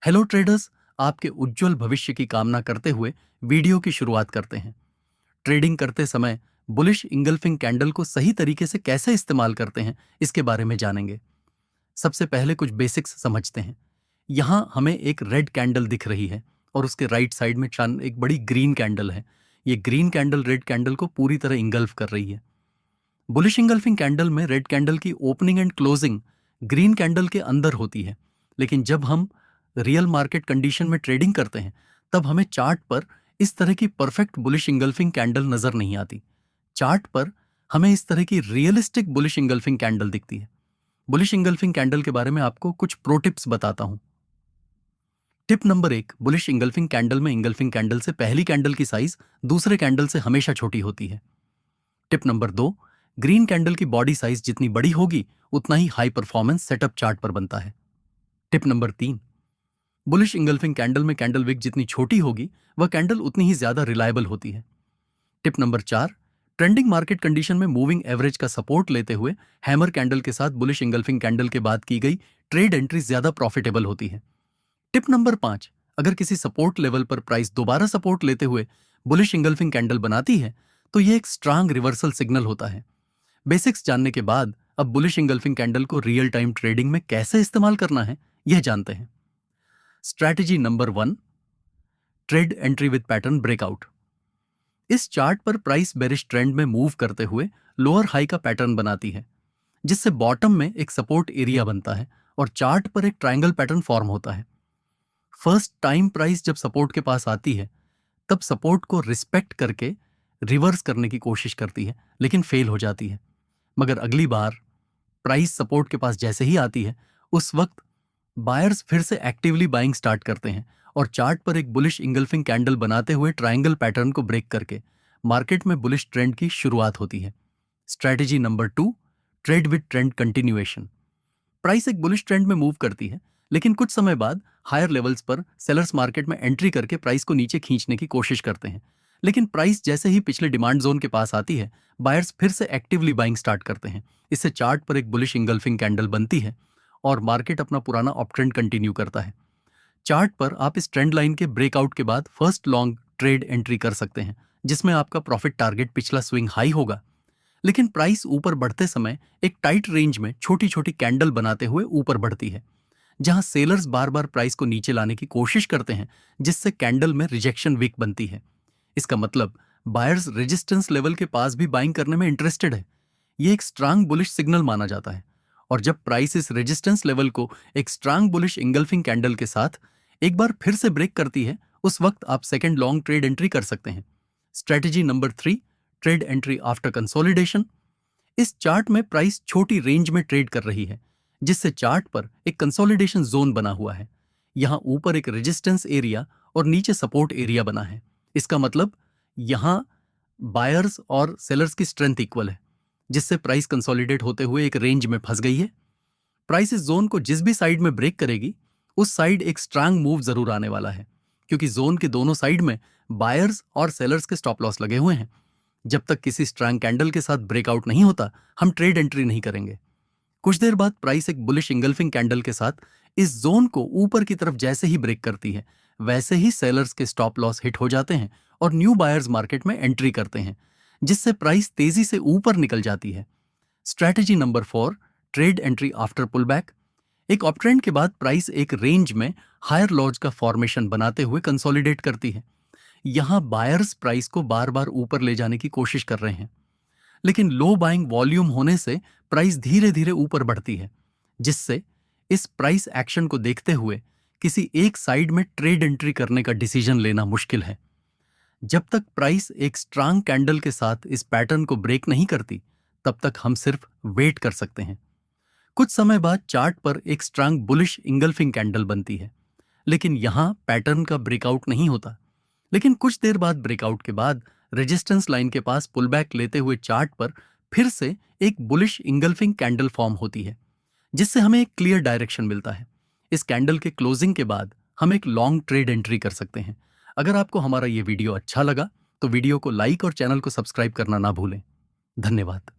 Hello traders, आपके उज्जवल भविष्य की कामना करते हुए वीडियो की शुरुआत करते हैं। ट्रेडिंग करते समय बुलिश इंगल्फिंग कैंडल को सही तरीके से कैसे इस्तेमाल करते हैं, इसके बारे में जानेंगे। सबसे पहले कुछ बेसिक्स समझते हैं। यहाँ हमें एक रेड कैंडल दिख रही है और उसके राइट साइड में एक बड़ी ग्रीन कैंडल है। ये ग्रीन कैंडल रेड कैंडल को पूरी तरह इंगल्फ कर रही है। बुलिश इंगल्फिंग कैंडल में रेड कैंडल की opening and closing green candle के अंदर होती है, लेकिन जब हम रियल मार्केट कंडीशन में ट्रेडिंग करते हैं तब हमें चार्ट पर इस तरह की परफेक्ट बुलिश इंगल्फिंग कैंडल नजर नहीं आती। चार्ट पर हमें इस तरह की रियलिस्टिक बुलिश इंगल्फिंग कैंडल दिखती है। बुलिश इंगल्फिंग कैंडल के बारे में आपको कुछ प्रो टिप्स बताता हूं। Tip number 1, bullish engulfing candle में इंगल्फिंग कैंडल से पहली कैंडल की साइज दूसरे कैंडल से हमेशा छोटी होती है। टिप नंबर 2, ग्रीन कैंडल की बॉडी साइज जितनी बड़ी होगी उतना ही हाई परफॉर्मेंस सेटअप चार्ट पर बनता है। Tip number 3, bullish engulfing candle में कैंडल विक जितनी छोटी होगी वह कैंडल उतनी ही ज्यादा रिलायबल होती है। Tip number 4, trending market condition में मूविंग एवरेज का सपोर्ट लेते हुए हैमर कैंडल के साथ बुलिश इंगल्फिंग कैंडल के बाद की गई ट्रेड एंट्री ज्यादा प्रॉफिटेबल होती है। टिप नंबर 5, अगर किसी सपोर्ट लेवल पर प्राइस दोबारा सपोर्ट लेते हुए बुलिश इंगल्फिंग कैंडल बनाती है तो यह एक स्ट्रांग रिवर्सल सिग्नल होता है। बेसिक्स जानने के बाद अब बुलिश इंगल्फिंग कैंडल को रियल टाइम ट्रेडिंग में कैसे इस्तेमाल करना है यह जानते हैं। Strategy number 1, trade entry with pattern breakout. इस चार्ट पर प्राइस बेरिश ट्रेंड में मूव करते हुए लोअर हाई का पैटर्न बनाती है, जिससे बॉटम में एक सपोर्ट एरिया बनता है और चार्ट पर एक ट्रायंगल पैटर्न फॉर्म होता है। फर्स्ट टाइम प्राइस जब सपोर्ट के पास आती है तब सपोर्ट को रिस्पेक्ट करके रिवर्स करने की कोशिश करती है, लेकिन फेल हो जाती है। मगर अगली बार प्राइस सपोर्ट के पास जैसे ही आती है उस वक्त बायर्स फिर से एक्टिवली बाइंग स्टार्ट करते हैं और चार्ट पर एक बुलिश इंगल्फिंग कैंडल बनाते हुए ट्रायंगल पैटर्न को ब्रेक करके मार्केट में बुलिश ट्रेंड की शुरुआत होती है। Strategy number 2, trade with trend continuation. Price एक बुलिश ट्रेंड में मूव करती है, लेकिन कुछ समय बाद हायर लेवल्स पर सेलर्स मार्केट में एंट्री करके प्राइस को नीचे खींचने की कोशिश करते हैं। लेकिन प्राइस जैसे ही पिछले डिमांड जोन के पास आती है बायर्स फिर से एक्टिवली बाइंग स्टार्ट करते हैं। इससे चार्ट पर एक बुलिश इंगल्फिंग कैंडल बनती है और मार्केट अपना पुराना अप ट्रेंड कंटिन्यू करता है। चार्ट पर आप इस ट्रेंड लाइन के ब्रेकआउट के बाद फर्स्ट लॉन्ग ट्रेड एंट्री कर सकते हैं, जिसमें आपका प्रॉफिट टारगेट पिछला स्विंग हाई होगा। लेकिन प्राइस ऊपर बढ़ते समय एक टाइट रेंज में छोटी छोटी कैंडल बनाते हुए ऊपर बढ़ती है, जहां सेलर्स बार बार प्राइस को नीचे लाने की कोशिश करते हैं, जिससे कैंडल में रिजेक्शन वीक बनती है। इसका मतलब बायर्स रेजिस्टेंस लेवल के पास भी बाइंग करने में इंटरेस्टेड है। ये एक स्ट्रांग बुलिश सिग्नल माना जाता है और जब प्राइस इस रेजिस्टेंस लेवल को एक स्ट्रांग बुलिश इंगल्फिंग कैंडल के साथ एक बार फिर से ब्रेक करती है उस वक्त आप सेकेंड लॉन्ग ट्रेड एंट्री कर सकते हैं। Strategy number 3, trade entry after consolidation. इस चार्ट में प्राइस छोटी रेंज में ट्रेड कर रही है, जिससे चार्ट पर एक कंसोलिडेशन जोन बना हुआ है। यहां ऊपर एक रेजिस्टेंस एरिया और नीचे सपोर्ट एरिया बना है। इसका मतलब यहां बायर्स और सेलर्स की स्ट्रेंथ इक्वल है, जिससे प्राइस कंसोलिडेट होते हुए एक रेंज में फंस गई है। प्राइस इस जोन को जिस भी साइड में ब्रेक करेगी उस साइड एक स्ट्रांग मूव जरूर आने वाला है, क्योंकि जोन के दोनों साइड में बायर्स और सेलर्स के स्टॉप लॉस लगे हुए हैं। जब तक किसी स्ट्रांग कैंडल के साथ ब्रेकआउट नहीं होता हम ट्रेड एंट्री नहीं करेंगे। कुछ देर बाद प्राइस एक बुलिश इंगल्फिंग कैंडल के साथ इस जोन को ऊपर की तरफ जैसे ही ब्रेक करती है वैसे ही सेलर्स के स्टॉप लॉस हिट हो जाते हैं और न्यू बायर्स मार्केट में एंट्री करते हैं, जिससे प्राइस तेजी से ऊपर निकल जाती है। Strategy number 4, trade entry after pullback. एक अप ट्रेंड के बाद प्राइस एक रेंज में हायर लॉज का फॉर्मेशन बनाते हुए कंसोलिडेट करती है। यहां बायर्स प्राइस को बार बार ऊपर ले जाने की कोशिश कर रहे हैं, लेकिन लो बाइंग वॉल्यूम होने से प्राइस धीरे धीरे ऊपर बढ़ती है, जिससे इस प्राइस एक्शन को देखते हुए किसी एक साइड में ट्रेड एंट्री करने का डिसीजन लेना मुश्किल है। जब तक प्राइस एक स्ट्रांग कैंडल के साथ इस पैटर्न को ब्रेक नहीं करती तब तक हम सिर्फ वेट कर सकते हैं। कुछ समय बाद चार्ट पर एक स्ट्रांग बुलिश इंगल्फिंग कैंडल बनती है, लेकिन यहां पैटर्न का ब्रेकआउट नहीं होता। लेकिन कुछ देर बाद ब्रेकआउट के बाद रेजिस्टेंस लाइन के पास पुलबैक लेते हुए चार्ट पर फिर से एक बुलिश इंगल्फिंग कैंडल फॉर्म होती है, जिससे हमें एक क्लियर डायरेक्शन मिलता है। इस कैंडल के क्लोजिंग के बाद हम एक लॉन्ग ट्रेड एंट्री कर सकते हैं। अगर आपको हमारा ये वीडियो अच्छा लगा तो वीडियो को लाइक और चैनल को सब्सक्राइब करना ना भूलें। धन्यवाद।